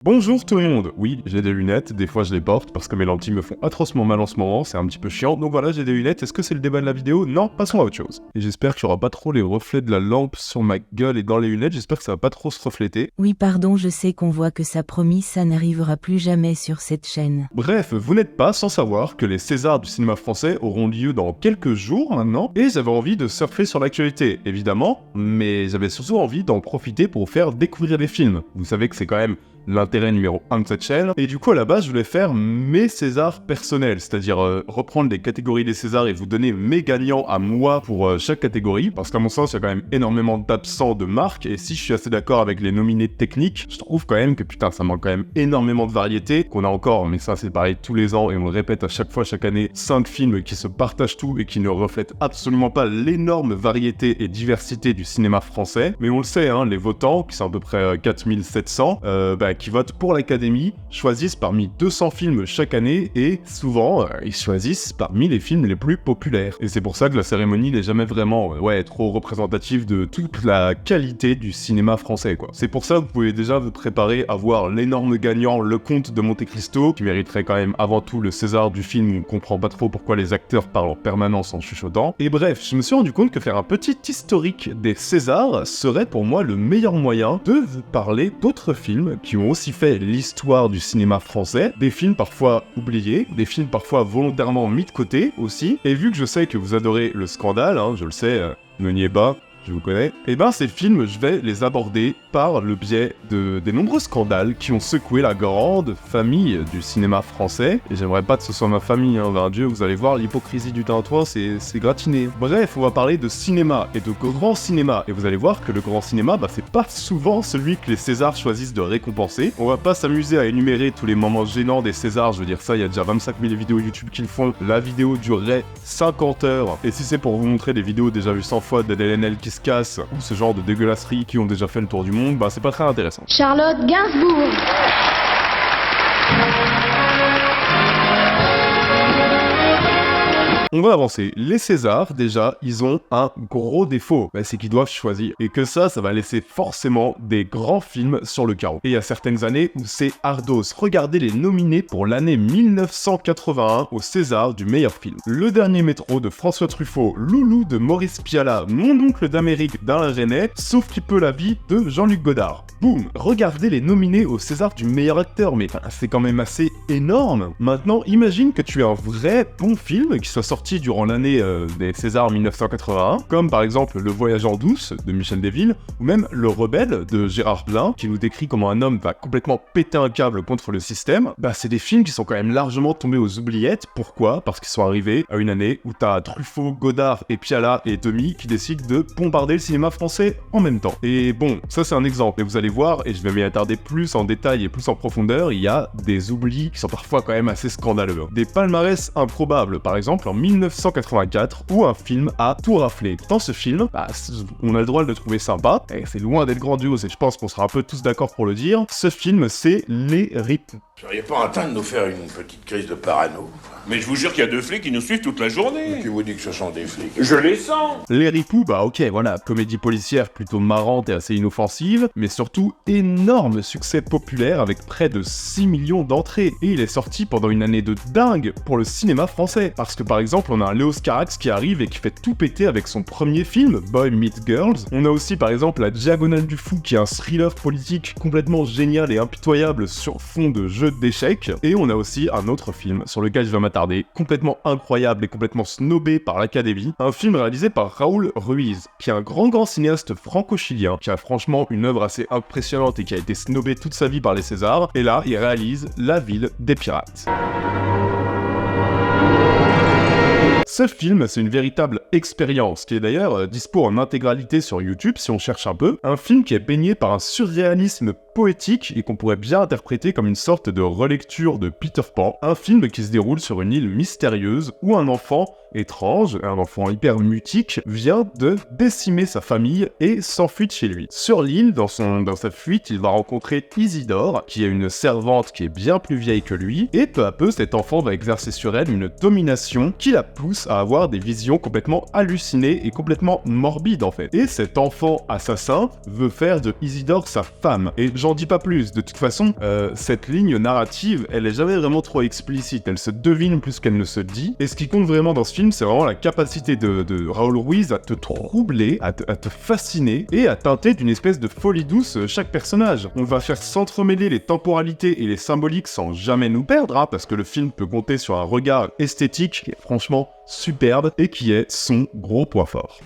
Bonjour tout le monde. Oui, j'ai des lunettes, des fois je les porte parce que mes lentilles me font atrocement mal en ce moment, c'est un petit peu chiant, donc voilà, j'ai des lunettes. Est-ce que c'est le débat de la vidéo? Non, passons à autre chose. Et j'espère qu'il n'y aura pas trop les reflets de la lampe sur ma gueule et dans les lunettes, j'espère que ça va pas trop se refléter. Oui pardon, je sais qu'on voit que ça promis, ça n'arrivera plus jamais sur cette chaîne. Bref, vous n'êtes pas sans savoir que les Césars du cinéma français auront lieu dans quelques jours maintenant, et j'avais envie de surfer sur l'actualité, évidemment, mais j'avais surtout envie d'en profiter pour vous faire découvrir des films. Vous savez que c'est quand même l'intérêt numéro 1 de cette chaîne, et du coup à la base je voulais faire mes Césars personnels, c'est-à-dire reprendre les catégories des Césars et vous donner mes gagnants à moi pour chaque catégorie, parce qu'à mon sens il y a quand même énormément d'absents de marques, et si je suis assez d'accord avec les nominés techniques, je trouve quand même que putain ça manque quand même énormément de variété, qu'on a encore, mais ça c'est pareil tous les ans, et on le répète à chaque fois, chaque année, 5 films qui se partagent tout et qui ne reflètent absolument pas l'énorme variété et diversité du cinéma français, mais on le sait, hein, les votants, qui sont à peu près 4700, qui votent pour l'Académie, choisissent parmi 200 films chaque année, et souvent, ils choisissent parmi les films les plus populaires. Et c'est pour ça que la cérémonie n'est jamais vraiment, trop représentative de toute la qualité du cinéma français, quoi. C'est pour ça que vous pouvez déjà vous préparer à voir l'énorme gagnant, Le Comte de Monte Cristo, qui mériterait quand même avant tout le César du film où on comprend pas trop pourquoi les acteurs parlent en permanence en chuchotant. Et bref, je me suis rendu compte que faire un petit historique des Césars serait pour moi le meilleur moyen de vous parler d'autres films qui ont aussi fait l'histoire du cinéma français, des films parfois oubliés, des films parfois volontairement mis de côté aussi, et vu que je sais que vous adorez le scandale, hein, je le sais, ne niez pas, je vous connais, et ben ces films, je vais les aborder par le biais des nombreux scandales qui ont secoué la grande famille du cinéma français, et j'aimerais pas que ce soit ma famille, hein, ben Dieu, vous allez voir, l'hypocrisie du tintouin, c'est gratiné. Bref, on va parler de cinéma, et de grand cinéma, et vous allez voir que le grand cinéma, c'est pas souvent celui que les Césars choisissent de récompenser. On va pas s'amuser à énumérer tous les moments gênants des Césars, je veux dire ça, il y a déjà 25 000 vidéos YouTube qui le font, la vidéo durerait 50 heures, et si c'est pour vous montrer des vidéos déjà vues 100 fois d'LNL qui se casse, ou ce genre de dégueulasseries qui ont déjà fait le tour du monde, c'est pas très intéressant. Charlotte Gainsbourg. On va avancer. Les Césars, déjà, ils ont un gros défaut, c'est qu'ils doivent choisir. Et que ça va laisser forcément des grands films sur le carreau. Et il y a certaines années où c'est ardos. Regardez les nominés pour l'année 1981 au César du meilleur film. Le Dernier Métro de François Truffaut, Loulou de Maurice Pialat, Mon oncle d'Amérique d'Alain Resnais, Sauf qui peut la vie de Jean-Luc Godard. Boum! Regardez les nominés au César du meilleur acteur, mais c'est quand même assez énorme. Maintenant, imagine que tu as un vrai bon film qui soit sorti durant l'année des Césars 1981, comme par exemple Le Voyage en douce de Michel Deville, ou même Le Rebelle de Gérard Blin, qui nous décrit comment un homme va complètement péter un câble contre le système. C'est des films qui sont quand même largement tombés aux oubliettes. Pourquoi? Parce qu'ils sont arrivés à une année où t'as Truffaut, Godard et Pialat et Demy qui décident de bombarder le cinéma français en même temps. Et bon, ça c'est un exemple, et vous allez voir, et je vais m'y attarder plus en détail et plus en profondeur, il y a des oublis qui sont parfois quand même assez scandaleux. Des palmarès improbables, par exemple en 1984, où un film a tout raflé. Dans ce film, on a le droit de le trouver sympa, et c'est loin d'être grandiose, et je pense qu'on sera un peu tous d'accord pour le dire. Ce film, c'est Les Ripoux. Vous seriez pas en train de nous faire une petite crise de parano? Mais je vous jure qu'il y a 2 flics qui nous suivent toute la journée. Qui vous dit que ce sont des flics? Je les sens. Les Ripoux, ok, voilà, comédie policière plutôt marrante et assez inoffensive, mais surtout énorme succès populaire avec près de 6 millions d'entrées. Et il est sorti pendant une année de dingue pour le cinéma français. Parce que par exemple, on a un Léos Carax qui arrive et qui fait tout péter avec son premier film, Boy Meets Girls. On a aussi par exemple La Diagonale du Fou, qui est un thriller politique complètement génial et impitoyable sur fond de jeu d'échecs. Et on a aussi un autre film sur lequel je vais m'attarder, complètement incroyable et complètement snobé par l'Académie, un film réalisé par Raoul Ruiz, qui est un grand cinéaste franco-chilien, qui a franchement une œuvre assez impressionnante et qui a été snobé toute sa vie par les Césars, et là, il réalise La Ville des Pirates. Ce film, c'est une véritable expérience, qui est d'ailleurs dispo en intégralité sur YouTube si on cherche un peu. Un film qui est baigné par un surréalisme poétique et qu'on pourrait bien interpréter comme une sorte de relecture de Peter Pan. Un film qui se déroule sur une île mystérieuse où un enfant étrange, un enfant hyper mutique, vient de décimer sa famille et s'enfuit de chez lui. Sur l'île, dans sa fuite, il va rencontrer Isidore, qui est une servante qui est bien plus vieille que lui, et peu à peu, cet enfant va exercer sur elle une domination qui la pousse à avoir des visions complètement hallucinées et complètement morbides en fait. Et cet enfant assassin veut faire de Isidore sa femme. Et j'en j'en dis pas plus. De toute façon, cette ligne narrative, elle est jamais vraiment trop explicite. Elle se devine plus qu'elle ne se dit. Et ce qui compte vraiment dans ce film, c'est vraiment la capacité de Raoul Ruiz à te troubler, à te fasciner et à teinter d'une espèce de folie douce chaque personnage. On va faire s'entremêler les temporalités et les symboliques sans jamais nous perdre, hein, parce que le film peut compter sur un regard esthétique qui est franchement superbe et qui est son gros point fort.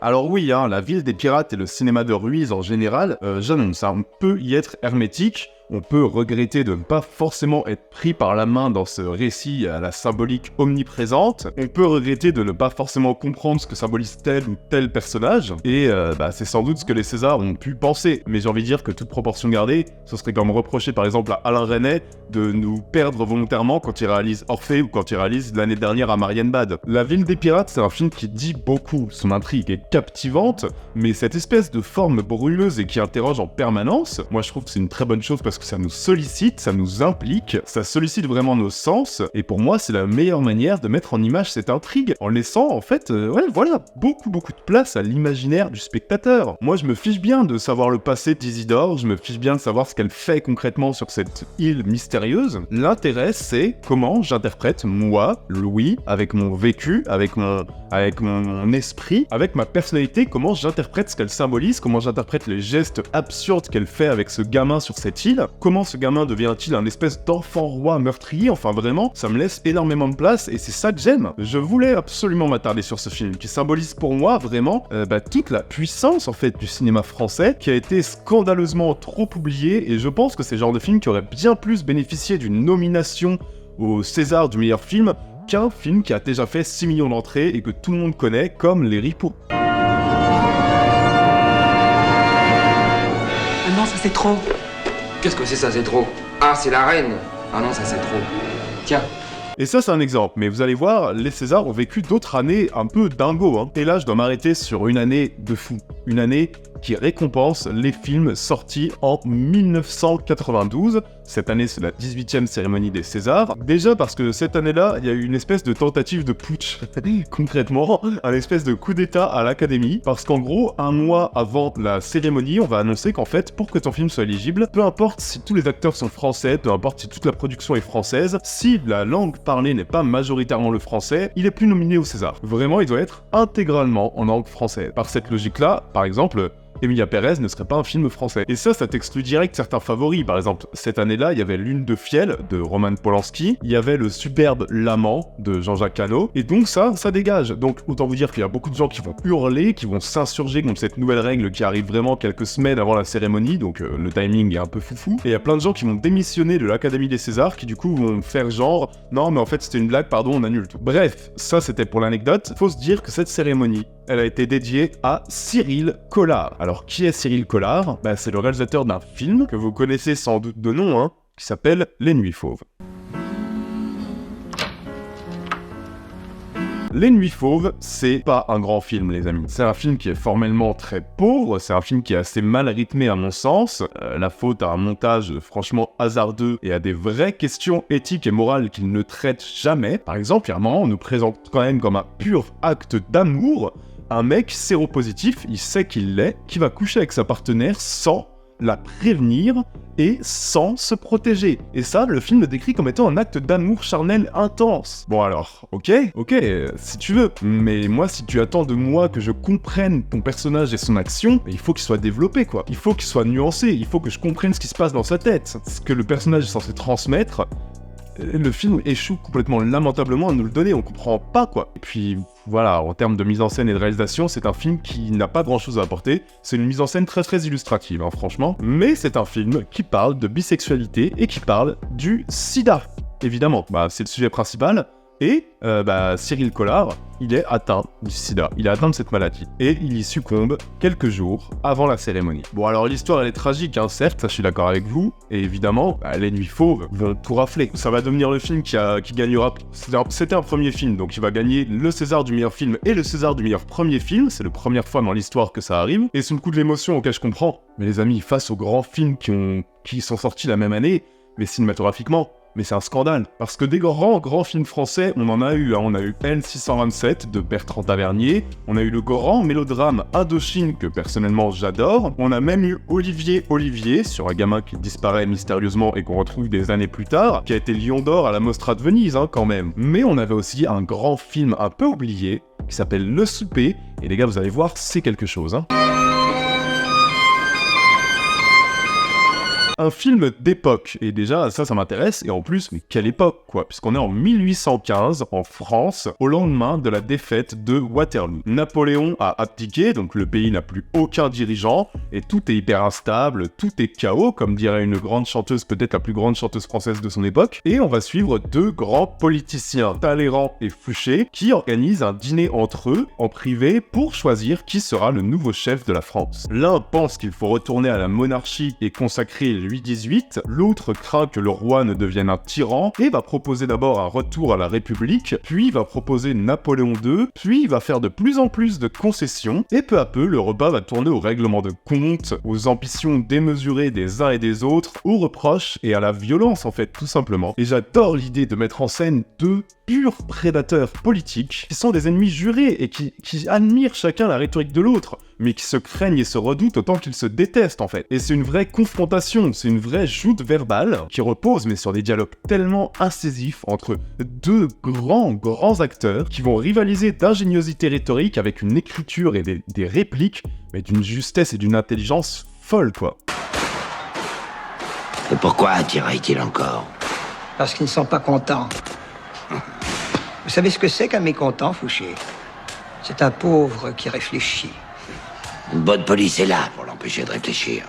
Alors oui, hein, la ville des pirates et le cinéma de Ruiz en général, j'annonce, on peut y être hermétique, on peut regretter de ne pas forcément être pris par la main dans ce récit à la symbolique omniprésente, on peut regretter de ne pas forcément comprendre ce que symbolise tel ou tel personnage, et c'est sans doute ce que les Césars ont pu penser, mais j'ai envie de dire que toute proportion gardée, ce serait comme reprocher par exemple à Alain Resnais de nous perdre volontairement quand il réalise Orphée ou quand il réalise l'année dernière à Marienbad. La ville des pirates, c'est un film qui dit beaucoup, son intrigue est captivante, mais cette espèce de forme brûleuse et qui interroge en permanence, moi je trouve que c'est une très bonne chose parce que ça nous sollicite, ça nous implique, ça sollicite vraiment nos sens, et pour moi c'est la meilleure manière de mettre en image cette intrigue, en laissant en fait, beaucoup de place à l'imaginaire du spectateur. Moi je me fiche bien de savoir le passé d'Isidore, je me fiche bien de savoir ce qu'elle fait concrètement sur cette île mystérieuse. L'intérêt c'est comment j'interprète moi, Louis, avec mon vécu, avec mon esprit, avec ma personnalité, comment j'interprète ce qu'elle symbolise, comment j'interprète les gestes absurdes qu'elle fait avec ce gamin sur cette île, comment ce gamin devient-il un espèce d'enfant roi meurtrier, enfin vraiment, ça me laisse énormément de place et c'est ça que j'aime. Je voulais absolument m'attarder sur ce film qui symbolise pour moi vraiment toute la puissance en fait du cinéma français qui a été scandaleusement trop oublié et je pense que c'est le genre de film qui aurait bien plus bénéficié d'une nomination au César du meilleur film qu'un film qui a déjà fait 6 millions d'entrées et que tout le monde connaît comme Les Ripoux. Ah non, ça c'est trop. Qu'est-ce que c'est ça, c'est trop? Ah, c'est la reine. Ah non, ça c'est trop. Tiens. Et ça c'est un exemple, mais vous allez voir, les Césars ont vécu d'autres années un peu dingo, hein. Et là je dois m'arrêter sur une année de fou. Une année qui récompense les films sortis en 1992. Cette année, c'est la 18e cérémonie des Césars. Déjà parce que cette année-là, il y a eu une espèce de tentative de putsch. Concrètement, un espèce de coup d'état à l'Académie. Parce qu'en gros, un mois avant la cérémonie, on va annoncer qu'en fait, pour que ton film soit éligible, peu importe si tous les acteurs sont français, peu importe si toute la production est française, si la langue parlée n'est pas majoritairement le français, il est plus nominé au César. Vraiment, il doit être intégralement en langue française. Par cette logique-là, par exemple, Emilia Pérez ne serait pas un film français. Et ça t'exclut direct certains favoris. Par exemple, cette année-là, il y avait Lune de Fiel de Roman Polanski, il y avait le superbe L'Amant de Jean-Jacques Hano, et donc ça dégage. Donc autant vous dire qu'il y a beaucoup de gens qui vont hurler, qui vont s'insurger contre cette nouvelle règle qui arrive vraiment quelques semaines avant la cérémonie, donc le timing est un peu foufou. Et il y a plein de gens qui vont démissionner de l'Académie des Césars, qui du coup vont faire genre « Non mais en fait c'était une blague, pardon, on annule tout ». Bref, ça c'était pour l'anecdote. Faut se dire que cette cérémonie, elle a été dédiée à Cyril Collard. Alors, qui est Cyril Collard ? C'est le réalisateur d'un film que vous connaissez sans doute de nom, hein, qui s'appelle Les Nuits Fauves. Les Nuits Fauves, c'est pas un grand film, les amis. C'est un film qui est formellement très pauvre, c'est un film qui est assez mal rythmé à mon sens, la faute à un montage franchement hasardeux et à des vraies questions éthiques et morales qu'il ne traite jamais. Par exemple, il y a un moment, on nous présente quand même comme un pur acte d'amour un mec séropositif, il sait qu'il l'est, qui va coucher avec sa partenaire sans la prévenir et sans se protéger. Et ça, le film le décrit comme étant un acte d'amour charnel intense. Bon alors, ok, si tu veux. Mais moi, si tu attends de moi que je comprenne ton personnage et son action, il faut qu'il soit développé, quoi. Il faut qu'il soit nuancé, il faut que je comprenne ce qui se passe dans sa tête. Ce que le personnage est censé transmettre, le film échoue complètement lamentablement à nous le donner, on comprend pas quoi. Et puis voilà, en termes de mise en scène et de réalisation, c'est un film qui n'a pas grand chose à apporter, c'est une mise en scène très illustrative, hein, franchement. Mais c'est un film qui parle de bisexualité et qui parle du sida, évidemment. C'est le sujet principal. Et Cyril Collard, il est atteint du sida, il est atteint de cette maladie. Et il y succombe quelques jours avant la cérémonie. Bon alors l'histoire elle est tragique, hein, certes, ça je suis d'accord avec vous. Et évidemment, les Nuits Fauves vont tout rafler. Ça va devenir le film qui gagnera... C'était un premier film, donc il va gagner le César du meilleur film et le César du meilleur premier film. C'est la première fois dans l'histoire que ça arrive. Et sous le coup de l'émotion, ok je comprends. Mais les amis, face aux grands films qui sont sortis la même année, mais cinématographiquement, mais c'est un scandale. Parce que des grands films français, on en a eu. On a eu L627 de Bertrand Tavernier, on a eu le grand mélodrame Indochine que personnellement j'adore, on a même eu Olivier sur un gamin qui disparaît mystérieusement et qu'on retrouve des années plus tard, qui a été Lion d'Or à la Mostra de Venise quand même. Mais on avait aussi un grand film un peu oublié qui s'appelle Le Souper, et les gars vous allez voir, c'est quelque chose. Un film d'époque, et déjà ça m'intéresse, et en plus, mais quelle époque quoi, puisqu'on est en 1815 en France, au lendemain de la défaite de Waterloo. Napoléon a abdiqué, donc le pays n'a plus aucun dirigeant, et tout est hyper instable, tout est chaos, comme dirait une grande chanteuse, peut-être la plus grande chanteuse française de son époque, et on va suivre deux grands politiciens, Talleyrand et Fouché, qui organisent un dîner entre eux, en privé, pour choisir qui sera le nouveau chef de la France. L'un pense qu'il faut retourner à la monarchie et consacrer Louis XVIII, l'autre craint que le roi ne devienne un tyran et va proposer d'abord un retour à la République, puis va proposer Napoléon II, puis va faire de plus en plus de concessions, et peu à peu le repas va tourner au règlement de comptes, aux ambitions démesurées des uns et des autres, aux reproches et à la violence en fait tout simplement. Et j'adore l'idée de mettre en scène deux purs prédateurs politiques qui sont des ennemis jurés et qui admirent chacun la rhétorique de l'autre, mais qui se craignent et se redoutent autant qu'ils se détestent en fait. Et c'est une vraie confrontation, c'est une vraie joute verbale qui repose mais sur des dialogues tellement incisifs entre deux grands acteurs qui vont rivaliser d'ingéniosité rhétorique avec une écriture et des répliques, mais d'une justesse et d'une intelligence folle quoi. Et pourquoi tiraille-t-il encore? Parce qu'ils ne sont pas contents. Vous savez ce que c'est qu'un mécontent, Fouché? C'est un pauvre qui réfléchit. Une bonne police est là pour l'empêcher de réfléchir.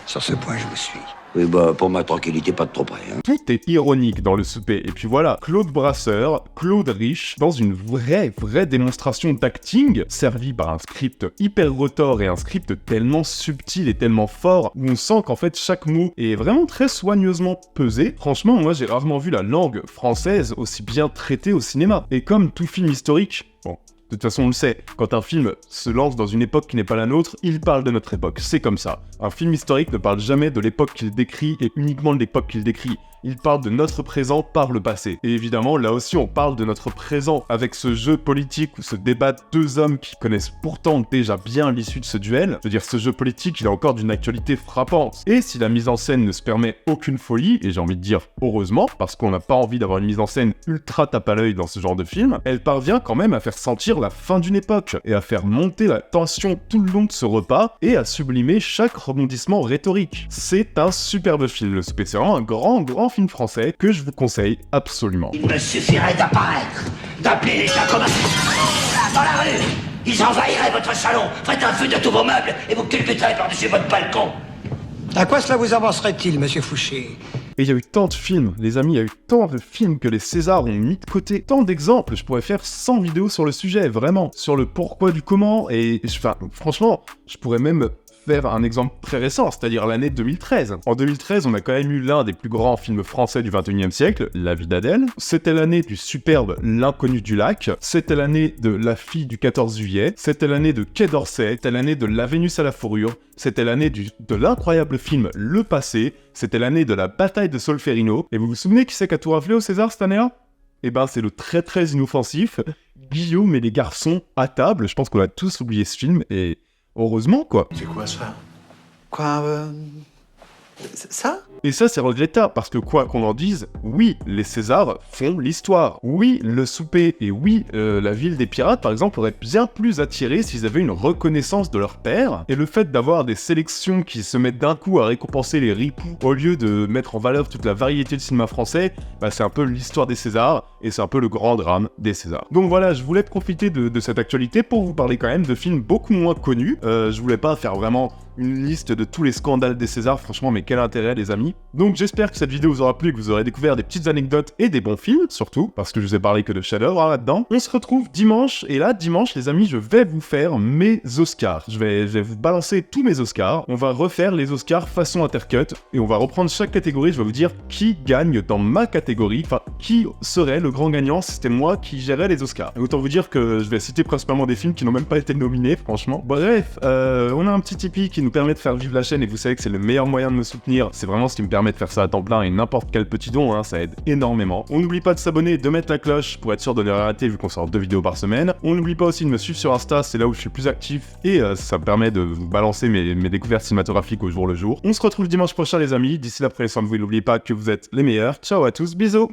Sur ce point, je vous suis. Oui, bah, pour ma tranquillité, pas de trop près. Tout est ironique dans Le Souper. Et puis voilà, Claude Brasseur, Claude Rich, dans une vraie démonstration d'acting, servi par un script hyper retors et un script tellement subtil et tellement fort, où on sent qu'en fait chaque mot est vraiment très soigneusement pesé. Franchement, moi j'ai rarement vu la langue française aussi bien traitée au cinéma. Et comme tout film historique, bon, de toute façon, on le sait, quand un film se lance dans une époque qui n'est pas la nôtre, il parle de notre époque, c'est comme ça. Un film historique ne parle jamais de l'époque qu'il décrit et uniquement de l'époque qu'il décrit. Il parle de notre présent par le passé. Et évidemment, là aussi, on parle de notre présent avec ce jeu politique où se débattent deux hommes qui connaissent pourtant déjà bien l'issue de ce duel. Je veux dire, ce jeu politique, il est encore d'une actualité frappante. Et si la mise en scène ne se permet aucune folie, et j'ai envie de dire heureusement, parce qu'on n'a pas envie d'avoir une mise en scène ultra tape à l'œil dans ce genre de film, elle parvient quand même à faire sentir la fin d'une époque, et à faire monter la tension tout le long de ce repas, et à sublimer chaque rebondissement rhétorique. C'est un superbe film, Le Souper, c'est vraiment un grand film français que je vous conseille absolument. Il me suffirait d'apparaître, d'appeler les gens comme dans la rue. Ils envahiraient votre salon, feraient un feu de tous vos meubles et vous culbuteraient par-dessus votre balcon. À quoi cela vous avancerait-il, monsieur Fouché? Et il y a eu tant de films, les amis, il y a eu tant de films que les Césars ont mis de côté. Tant d'exemples, je pourrais faire 100 vidéos sur le sujet, vraiment. Sur le pourquoi du comment, franchement, je pourrais même faire un exemple très récent, c'est-à-dire l'année 2013. En 2013, on a quand même eu l'un des plus grands films français du 21e siècle, La vie d'Adèle. C'était l'année du superbe L'inconnu du lac. C'était l'année de La fille du 14 juillet. C'était l'année de Quai d'Orsay. C'était l'année de La Vénus à la fourrure. C'était l'année de l'incroyable film Le Passé. C'était l'année de la bataille de Solferino. Et vous vous souvenez qui c'est qui a tout raflé au César cette année-là? Eh ben, c'est le très inoffensif Guillaume et les garçons à table. Je pense qu'on a tous oublié ce film et heureusement, quoi. C'est quoi ça? Ça? Et ça, c'est regrettable, parce que quoi qu'on en dise, oui, les Césars font l'histoire. Oui, Le Souper et oui, La Ville des Pirates, par exemple, auraient bien plus attiré s'ils avaient une reconnaissance de leur père. Et le fait d'avoir des sélections qui se mettent d'un coup à récompenser les ripoux, au lieu de mettre en valeur toute la variété du cinéma français, bah c'est un peu l'histoire des Césars, et c'est un peu le grand drame des Césars. Donc voilà, je voulais profiter de cette actualité pour vous parler quand même de films beaucoup moins connus. Je voulais pas faire vraiment une liste de tous les scandales des Césars, franchement, mais quel intérêt les amis. Donc j'espère que cette vidéo vous aura plu, que vous aurez découvert des petites anecdotes et des bons films, surtout, parce que je vous ai parlé que de chefs-d'œuvre là-dedans. On se retrouve dimanche, et là, dimanche, les amis, je vais vous faire mes Oscars. Je vais vous balancer tous mes Oscars, on va refaire les Oscars façon intercut, et on va reprendre chaque catégorie, je vais vous dire qui gagne dans ma catégorie, enfin, qui serait le grand gagnant si c'était moi qui gérais les Oscars. Et autant vous dire que je vais citer principalement des films qui n'ont même pas été nominés, franchement. Bref, on a un petit Tipeee qui nous permet de faire vivre la chaîne et vous savez que c'est le meilleur moyen de me soutenir. C'est vraiment ce qui me permet de faire ça à temps plein et n'importe quel petit don, hein, ça aide énormément. On n'oublie pas de s'abonner et de mettre la cloche pour être sûr de ne rien rater vu qu'on sort 2 vidéos par semaine. On n'oublie pas aussi de me suivre sur Insta, c'est là où je suis plus actif et ça me permet de vous balancer mes découvertes cinématographiques au jour le jour. On se retrouve dimanche prochain les amis, d'ici là prenez soin de vous et n'oubliez pas que vous êtes les meilleurs. Ciao à tous, bisous.